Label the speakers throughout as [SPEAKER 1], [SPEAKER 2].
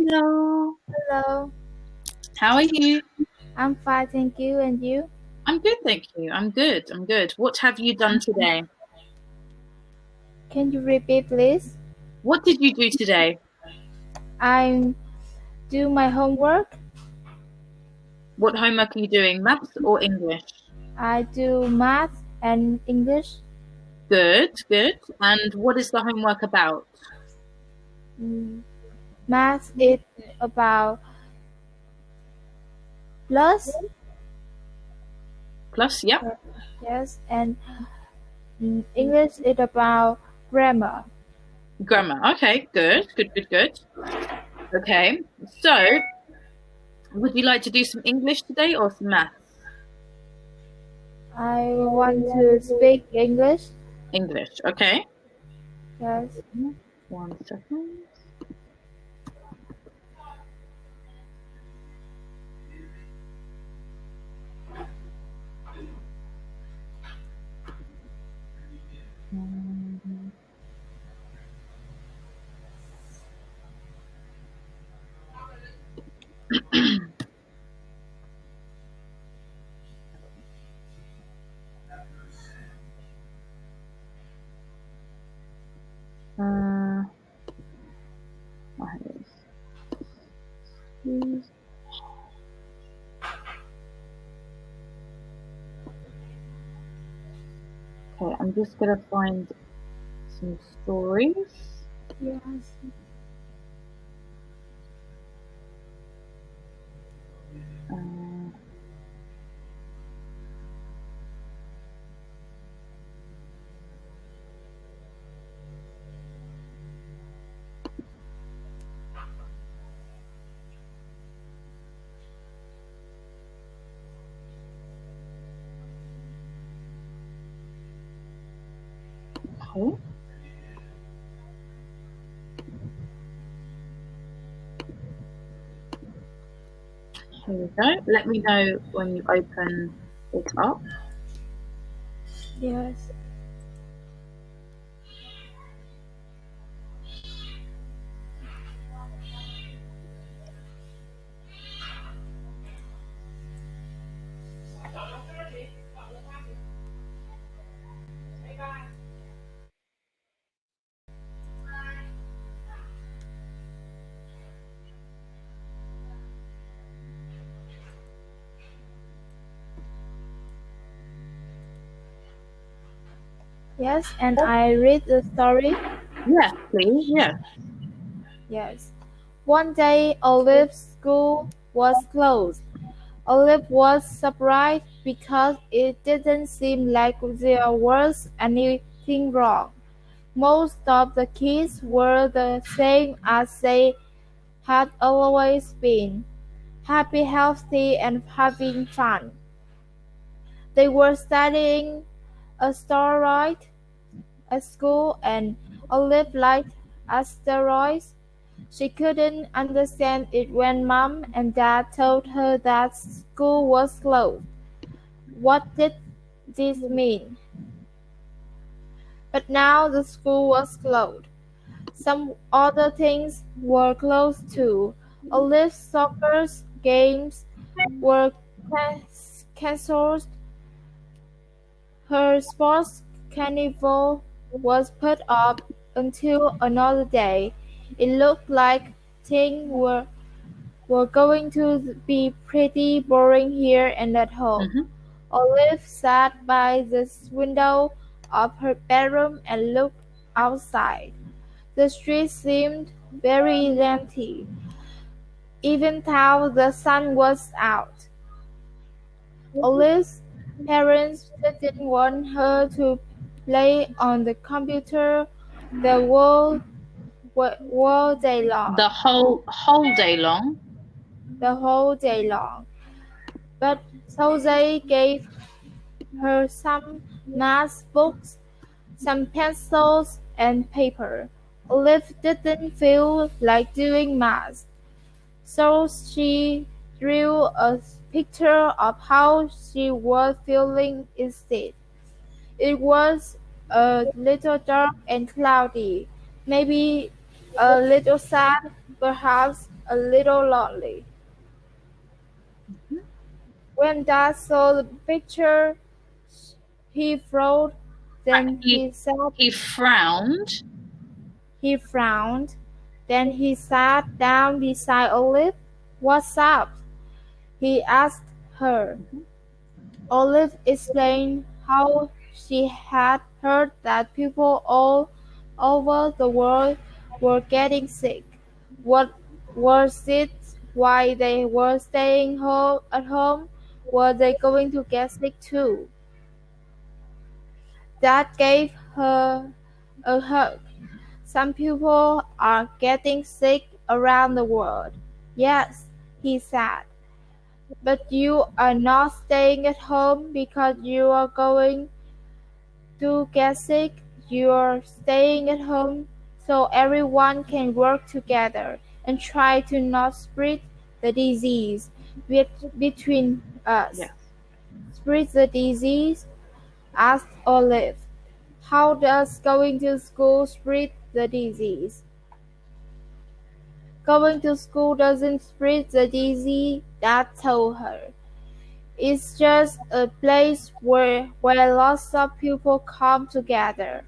[SPEAKER 1] Hello.
[SPEAKER 2] Hello,
[SPEAKER 1] How are you?
[SPEAKER 2] I'm fine, thank you. And you?
[SPEAKER 1] I'm good, thank you. I'm good. I'm good. What have you done today?
[SPEAKER 2] Can you repeat, please?
[SPEAKER 1] What did you do today?
[SPEAKER 2] I do my homework.
[SPEAKER 1] What homework are you doing? Maths or English?
[SPEAKER 2] I do math and English.
[SPEAKER 1] Good, good. And what is the homework about?
[SPEAKER 2] Mm, Math is about plus,
[SPEAKER 1] Plus, yep.
[SPEAKER 2] yes, and English is about grammar.
[SPEAKER 1] Grammar. Okay, good, good, good, good. Okay. So, would you like to do some English today or some maths?
[SPEAKER 2] I want to speak English.
[SPEAKER 1] English. Okay.
[SPEAKER 2] Yes,
[SPEAKER 1] 1 second. Um, uh, please. Okay, I'm just gonna find some stories.
[SPEAKER 2] yes,
[SPEAKER 1] Uh, okay. Here we go. Let me know when you open it up.
[SPEAKER 2] yes. Yes, and I read the story.
[SPEAKER 1] Yes, please. Yes.
[SPEAKER 2] Yes. One day, Olive's school was closed. Olive was surprised because it didn't seem like there was anything wrong. Most of the kids were the same as they had always been, happy, healthy, and having fun. They were studying asteroid at school, and Olive liked asteroids. She couldn't understand it when Mom and Dad told her that school was closed. What did this mean? But now the school was closed. Some other things were closed too. Olive's soccer games were cancelled. Her sports carnival was put up until another day. It looked like things were going to be pretty boring here and at home.
[SPEAKER 1] Mm-hmm.
[SPEAKER 2] Olive sat by the window of her bedroom and looked outside. The street seemed very empty, even though the sun was out. Olive's parents didn't want her to play on the computer the whole day long,
[SPEAKER 1] The whole day long.
[SPEAKER 2] the whole day long. But so they gave her some math books, some pencils and paper. Olive didn't feel like doing math, so she drew a picture of how she was feeling instead. It was a little dark and cloudy, maybe a little sad. perhaps a little lonely.
[SPEAKER 1] Mhm.
[SPEAKER 2] When Dad saw the picture, he frowned, then
[SPEAKER 1] He he frowned.
[SPEAKER 2] he frowned, then he sat down beside Olive. What's up? He asked her.
[SPEAKER 1] Mhm.
[SPEAKER 2] Olive explained how she had heard that people all over the world were getting sick. What was it? Why they were staying home at home? Were they going to get sick too? That gave her a hug. Some people are getting sick around the world. Yes, he said. But you are not staying at home because you are going to get sick. You are staying at home so everyone can work together and try to not spread the disease between us.
[SPEAKER 1] Yes.
[SPEAKER 2] Spread the disease? Asked Olive. How does going to school spread the disease? Going to school doesn't spread the disease, Dad told her. It's just a place where lots of people come together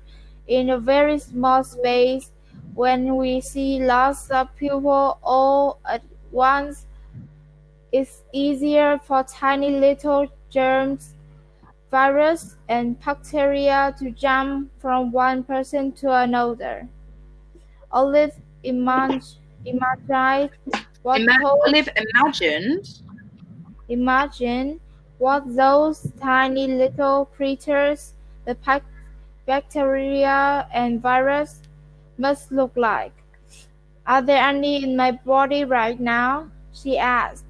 [SPEAKER 2] in a very small space. When we see lots of people all at once, it's easier for tiny little germs, virus, and bacteria to jump from one person to another. Olive imagined what
[SPEAKER 1] Olive
[SPEAKER 2] those
[SPEAKER 1] imagined
[SPEAKER 2] Imagine what those tiny little creatures, the bacteria and virus, must look like. Are there any in my body right now? She asked.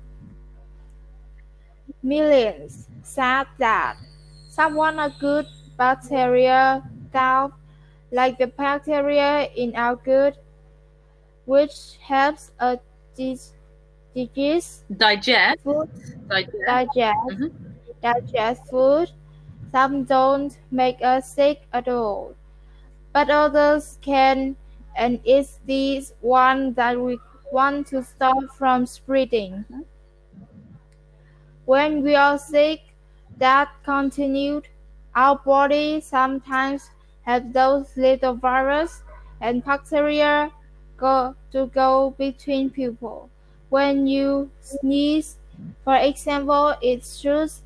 [SPEAKER 2] Millions, said Dad. Some want a good bacteria stuff, like the bacteria in our gut, which helps us digest
[SPEAKER 1] digest.
[SPEAKER 2] food,
[SPEAKER 1] Digest.
[SPEAKER 2] digest,
[SPEAKER 1] Hmm.
[SPEAKER 2] digest food. Some don't make us sick at all, but others can, and it's these ones that we want to stop from spreading.
[SPEAKER 1] Hmm.
[SPEAKER 2] When we are sick, Dad continued, our bodies sometimes have those little viruses and bacteria go between people. When you sneeze, for example, it shoots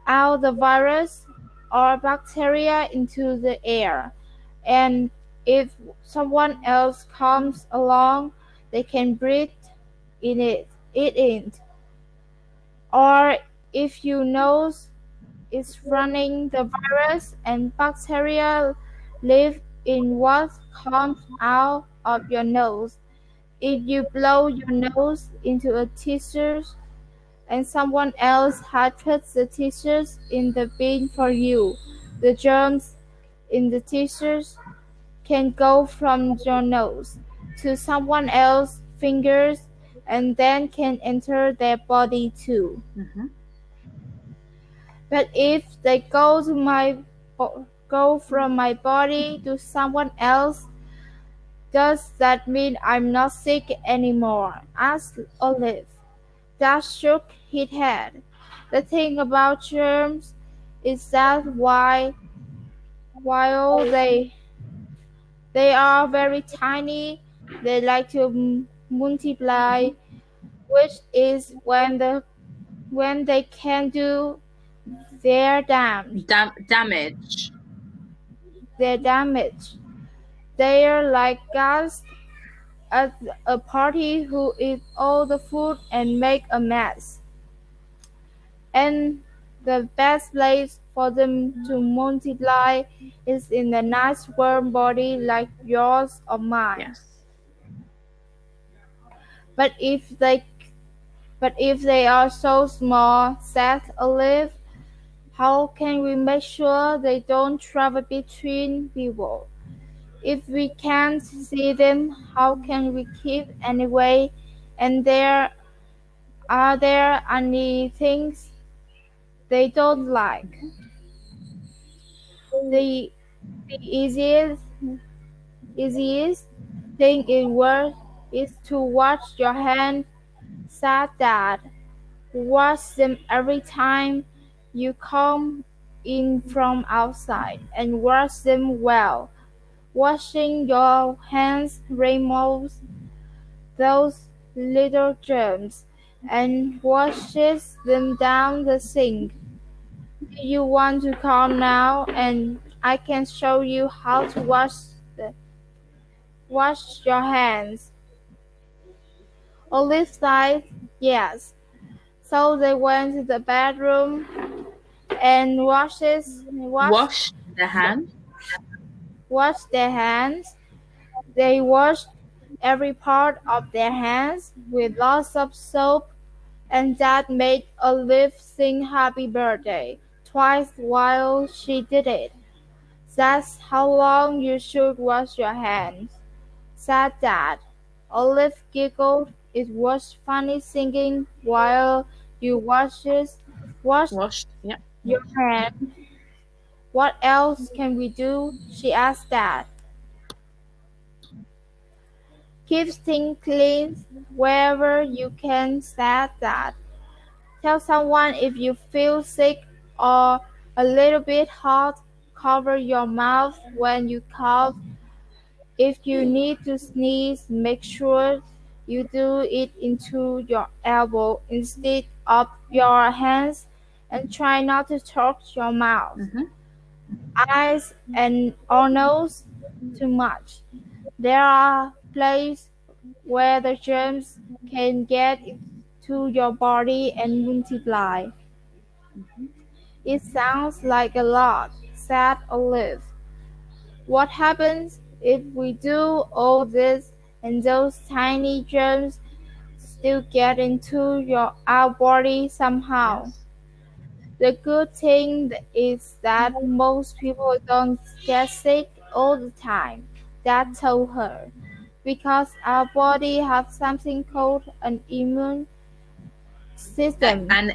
[SPEAKER 2] out the virus or bacteria into the air, and if someone else comes along, they can breathe it in. Or if your nose is running, the virus and bacteria live in what comes out of your nose. If you blow your nose into a tissue and someone else had put the tissues in the bin for you, the germs in the tissues can go from your nose to someone else's fingers and then can enter their body too.
[SPEAKER 1] Hmm.
[SPEAKER 2] But if they go from my body to someone else, does that mean I'm not sick anymore? Asked Olive. Dad shook his head. The thing about germs is that while they are very tiny, they like to multiply,
[SPEAKER 1] Hmm.
[SPEAKER 2] which is when they can do their damage.
[SPEAKER 1] Damage.
[SPEAKER 2] Their damage. They're like guests at a party who eat all the food and make a mess. And the best place for them to multiply is in a nice warm body like yours or mine.
[SPEAKER 1] Yes.
[SPEAKER 2] But if they but if they are so small, said Olive, how can we make sure they don't travel between people? If we can't see them, how can we keep anyway? And there any things they don't like?
[SPEAKER 1] Hmm.
[SPEAKER 2] The the easiest thing is to wash your hands, said Dad. Wash them every time you come in from outside, and wash them well. Washing your hands removes those little germs and washes them down the sink. Do you want to come now and I can show you how to wash your hands? Olive sighed yes. So they went to the bedroom and
[SPEAKER 1] Wash the hand.
[SPEAKER 2] washed their hands. They washed every part of their hands with lots of soap, and that made Olive sing happy birthday twice while she did it. That's how long you should wash your hands, said Dad. Olive giggled. It was funny singing while you washed
[SPEAKER 1] Washed. Yeah.
[SPEAKER 2] your hands. What else can we do? She asked Dad. Keep things clean wherever you can, said Dad. Tell someone if you feel sick or a little bit hot. Cover your mouth when you cough. If you need to sneeze, make sure you do it into your elbow instead of your hands, and try not to touch your mouth,
[SPEAKER 1] Mm-hmm.
[SPEAKER 2] eyes, and or nose too much. There are places where the germs can get into your body and multiply.
[SPEAKER 1] Mm-hmm.
[SPEAKER 2] It sounds like a lot, said Olive. What happens if we do all this and those tiny germs still get into our body somehow?
[SPEAKER 1] Yes.
[SPEAKER 2] The good thing is that most people don't get sick all the time, Dad told her, because our body has something called an system.
[SPEAKER 1] An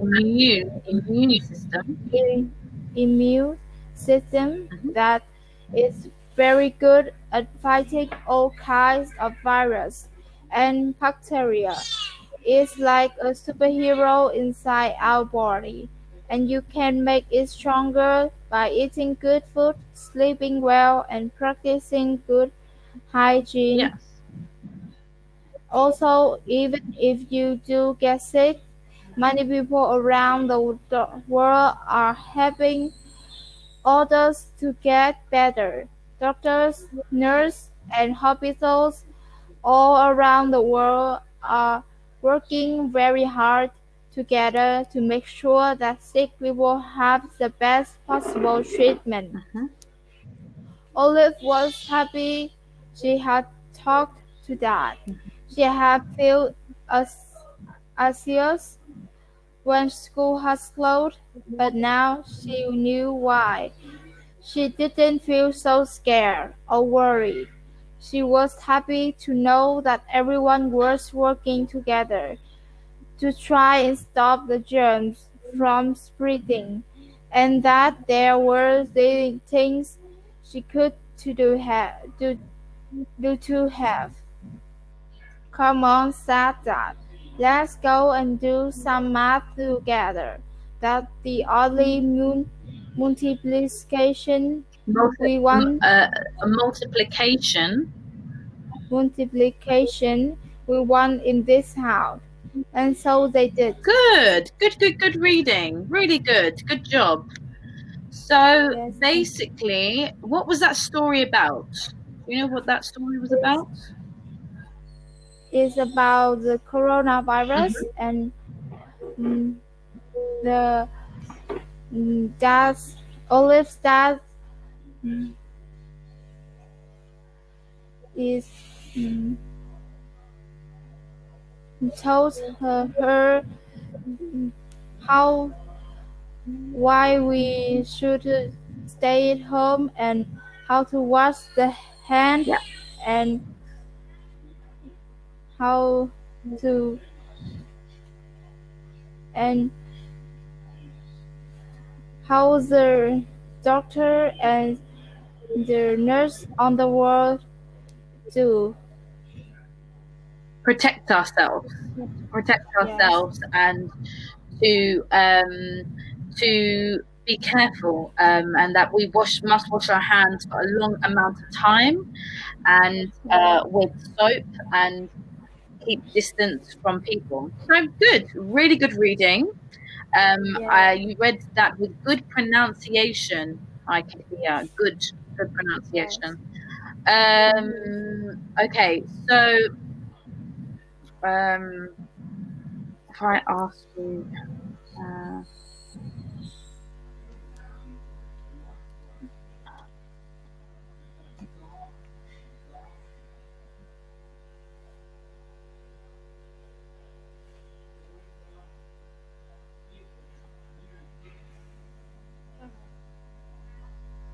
[SPEAKER 1] immune system.
[SPEAKER 2] i- Immune system
[SPEAKER 1] Mm-hmm.
[SPEAKER 2] that is very good at fighting all kinds of virus and bacteria. It's like a superhero inside our body, and you can make it stronger by eating good food, sleeping well, and practicing good hygiene.
[SPEAKER 1] Yes.
[SPEAKER 2] Also, even if you do get sick, many people around the world are helping others to get better. Doctors, nurses, and hospitals all around the world are working very hard together to make sure that sick people have the best possible treatment.
[SPEAKER 1] Mm-hmm.
[SPEAKER 2] Olive was happy she had talked to Dad.
[SPEAKER 1] Mm-hmm.
[SPEAKER 2] She had felt anxious when school had closed, but now she knew why. She didn't feel so scared or worried. She was happy to know that everyone was working together to try and stop the germs from spreading, and that there were things she could do to have. Come on, said Dad. Let's go and do some math together. That's the only multiplication
[SPEAKER 1] Multi-
[SPEAKER 2] we
[SPEAKER 1] m-
[SPEAKER 2] want
[SPEAKER 1] uh, a multiplication.
[SPEAKER 2] multiplication we want in this house. And so they did.
[SPEAKER 1] Good. Good. Good. Good reading. Really good. Good job. So
[SPEAKER 2] Yes,
[SPEAKER 1] basically, what was that story about? Do you know what that story was
[SPEAKER 2] it's,
[SPEAKER 1] about?
[SPEAKER 2] it's about the coronavirus
[SPEAKER 1] Mm-hmm.
[SPEAKER 2] and mm, the dad's Olive's dad mm, is mm, told her how why we should stay at home and how to wash the hand
[SPEAKER 1] Yeah.
[SPEAKER 2] and how to and how the doctor and the nurse on the world do.
[SPEAKER 1] protect ourselves, to protect
[SPEAKER 2] Yes.
[SPEAKER 1] ourselves, and to to be careful, and that we must wash our hands for a long amount of time, and
[SPEAKER 2] Yeah.
[SPEAKER 1] with soap, and keep distance from people. So good, really good reading.
[SPEAKER 2] Yeah.
[SPEAKER 1] You read that with good pronunciation. I could hear good
[SPEAKER 2] Yes.
[SPEAKER 1] pronunciation.
[SPEAKER 2] Mm-hmm.
[SPEAKER 1] Okay, so um, if I ask you, uh,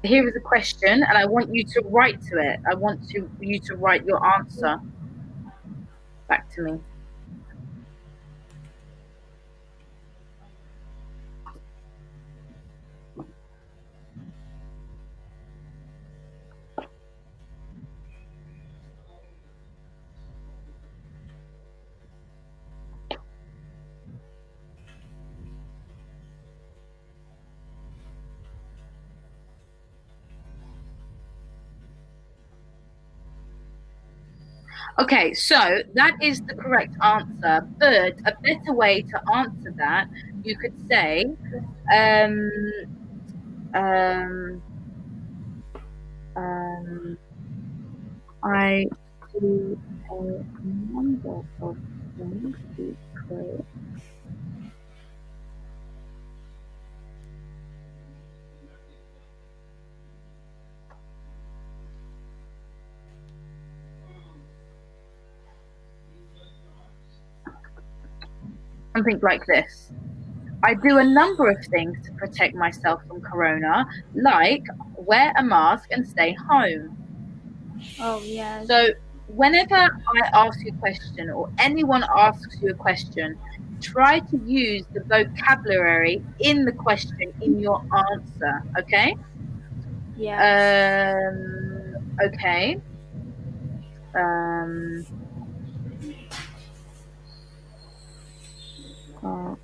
[SPEAKER 1] here is a question, and I want you to write to it. I want you to write your answer back to me. Okay, so that is the correct answer, but a better way to answer that, you could say, um, um, um, I do a number of things to create something like this. I do a number of things to protect myself from corona, like wear a mask and stay home.
[SPEAKER 2] Oh, yes.
[SPEAKER 1] So, whenever I ask you a question or anyone asks you a question, try to use the vocabulary in the question in your answer. Okay.
[SPEAKER 2] Yes.
[SPEAKER 1] Okay. Um, uh,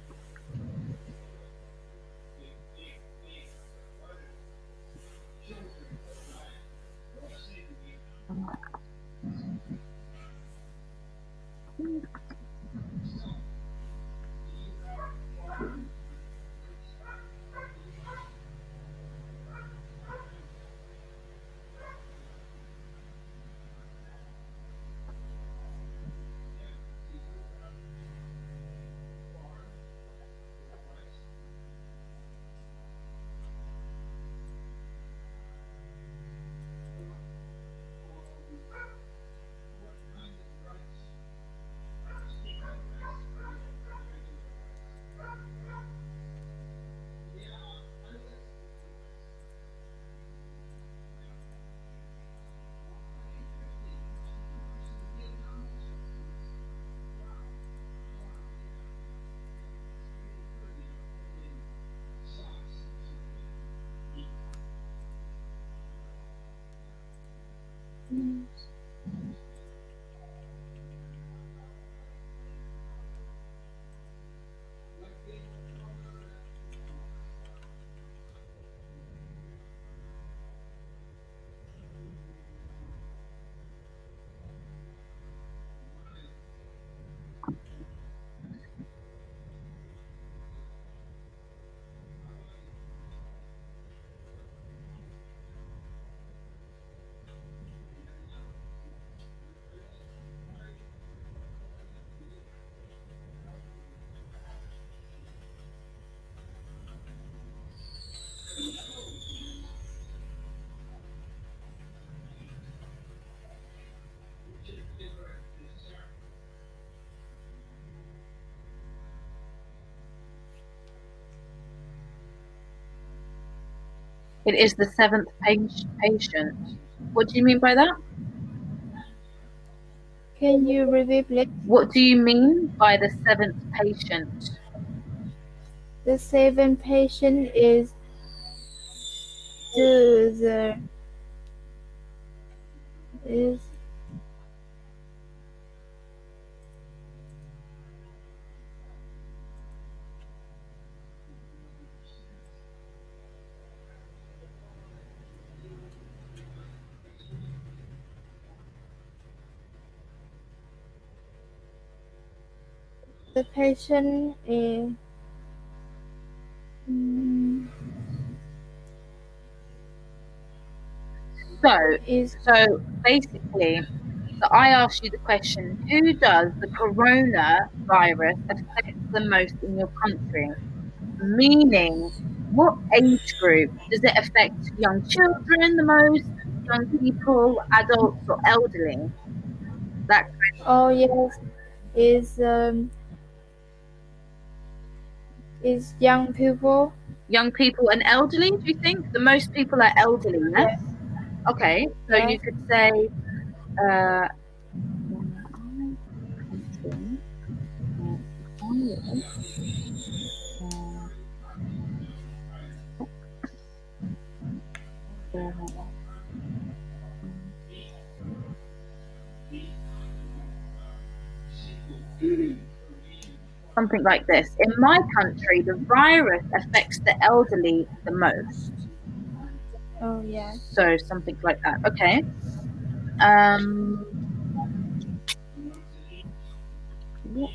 [SPEAKER 1] it is the seventh patient. What do you mean by that?
[SPEAKER 2] Can you repeat, please?
[SPEAKER 1] What do you mean by the seventh patient?
[SPEAKER 2] The seventh patient is the is patient mm,
[SPEAKER 1] So,
[SPEAKER 2] is
[SPEAKER 1] so basically, so I asked you the question, who does the coronavirus affect the most in your country? Meaning, what age group does it affect young children the most, young people, adults, or elderly? That
[SPEAKER 2] oh yes is young people.
[SPEAKER 1] young people and elderly, do you think? The most people are elderly, yes?
[SPEAKER 2] Yes,
[SPEAKER 1] Okay, so you
[SPEAKER 2] yes.
[SPEAKER 1] could say, in our country, virus, uh, the, something like this. In my country, the virus affects the elderly the most.
[SPEAKER 2] Oh yes.
[SPEAKER 1] So something like that. Okay. Um, what?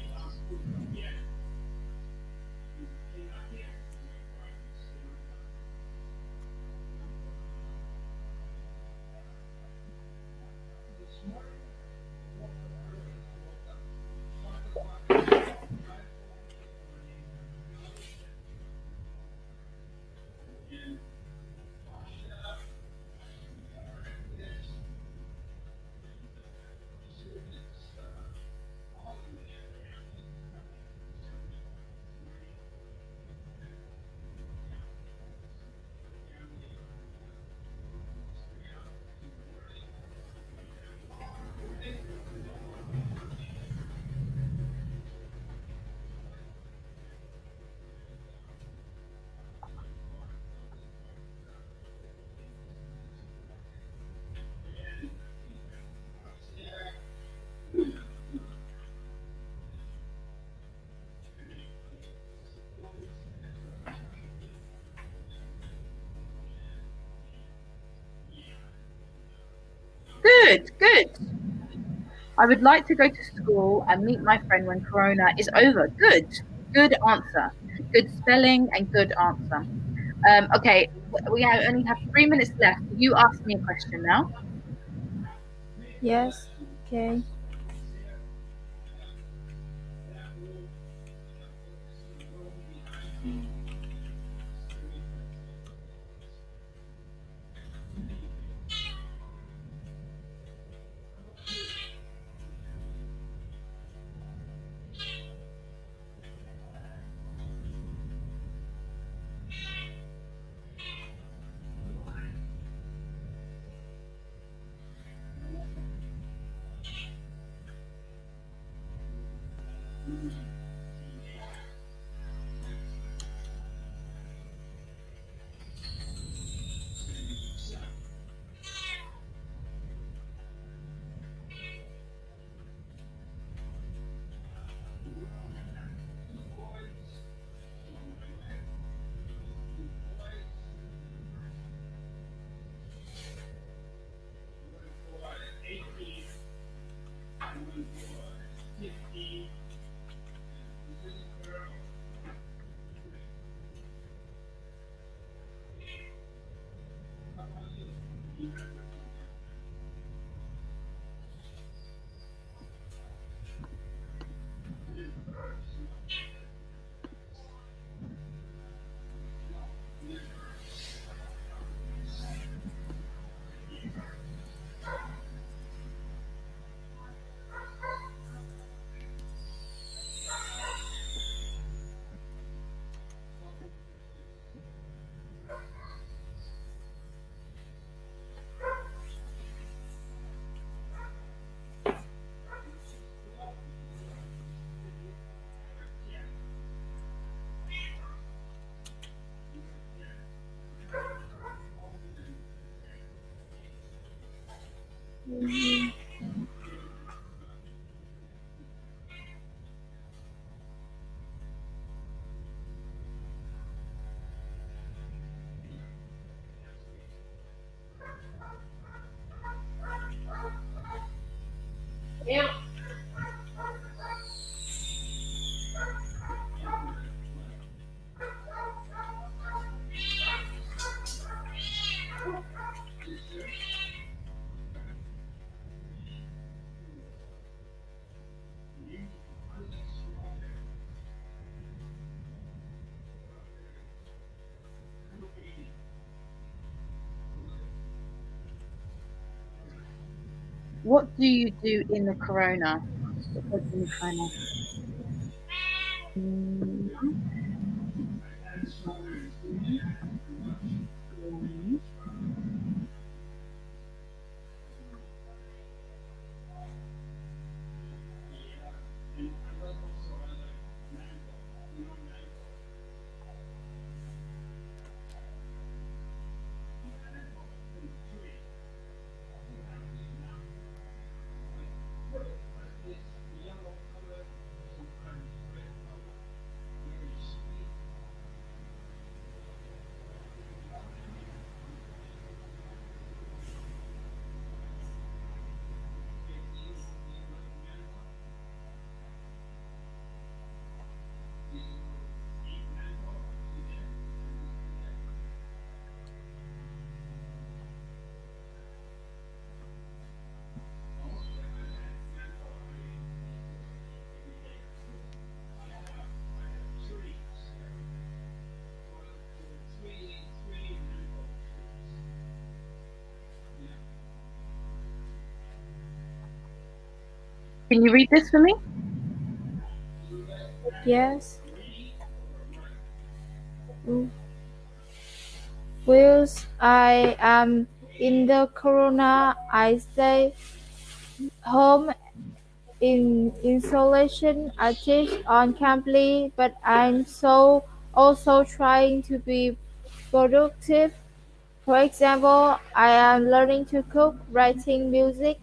[SPEAKER 1] Good, good. I would like to go to school and meet my friend when Corona is over. Good, good answer. Good spelling and good answer. Okay, only have 3 minutes left. You ask me a question now.
[SPEAKER 2] Yes. Okay.
[SPEAKER 1] What do you do in the corona? What does in the corona?
[SPEAKER 2] Mm,
[SPEAKER 1] Can you read this for me?
[SPEAKER 2] yes. Mm, whilst I am in the corona, I stay home in isolation. I teach on campus, but I'm so also trying to be productive. For example, I am learning to cook, writing music,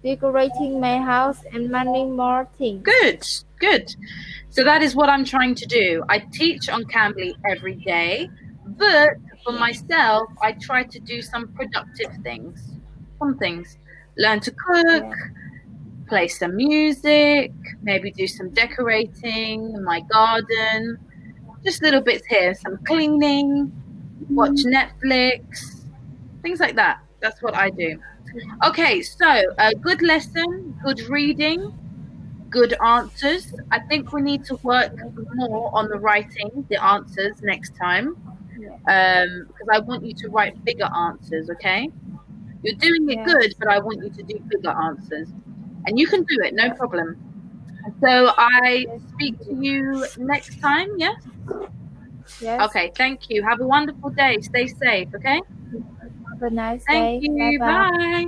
[SPEAKER 2] decorating my house, and many more things.
[SPEAKER 1] Good, good. So that is what I'm trying to do. I teach on Cambly every day, but for
[SPEAKER 2] Yeah,
[SPEAKER 1] myself, I try to do some productive things. Some things. Learn to cook,
[SPEAKER 2] yeah,
[SPEAKER 1] play some music, maybe do some decorating in my garden, just little bits here, some cleaning, watch Netflix, things like that. That's what I do. Okay, so a good lesson, good reading, good answers. I think we need to work more on the writing, the answers next time,
[SPEAKER 2] yeah,
[SPEAKER 1] because I want you to write bigger answers, okay? You're doing it good,
[SPEAKER 2] yes,
[SPEAKER 1] but I want you to do bigger answers. And you can do it, no
[SPEAKER 2] yeah,
[SPEAKER 1] problem. So I
[SPEAKER 2] yes,
[SPEAKER 1] speak to you next time, yes?
[SPEAKER 2] yes.
[SPEAKER 1] Okay, thank you. Have a wonderful day. Stay safe, okay?
[SPEAKER 2] Have a nice
[SPEAKER 1] Thank
[SPEAKER 2] day. Bye
[SPEAKER 1] you.
[SPEAKER 2] bye.
[SPEAKER 1] Bye.